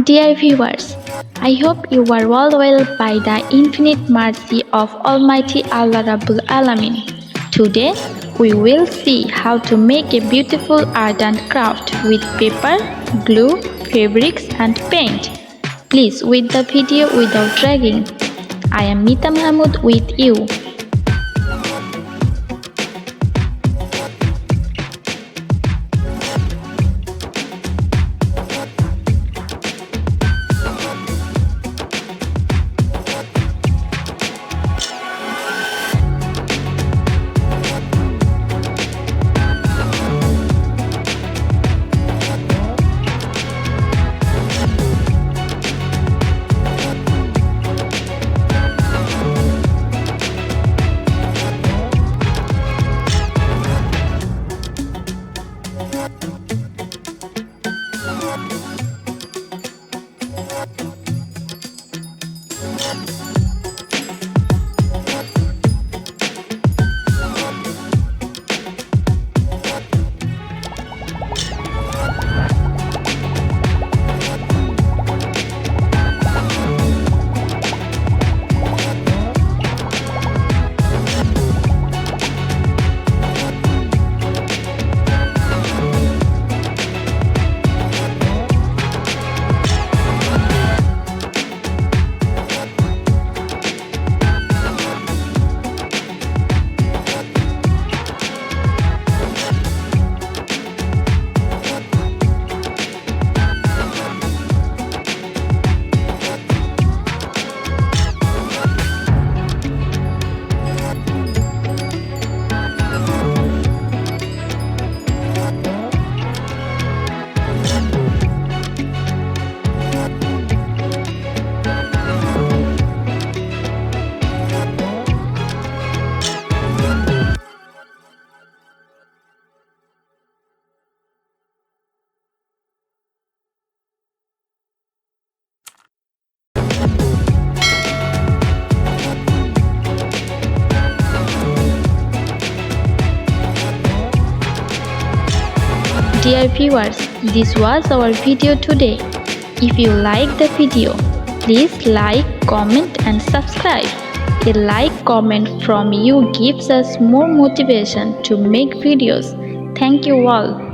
Dear viewers, I hope you are all well by the infinite mercy of Almighty Allah Rabbul Alamin. Today, we will see how to make a beautiful art and craft with paper, glue, fabrics and paint. Please watch the video without dragging. I am Mahamud with you. Dear viewers, this was our video today. If you like the video, please like, comment and subscribe. A like comment from you gives us more motivation to make videos. Thank you all.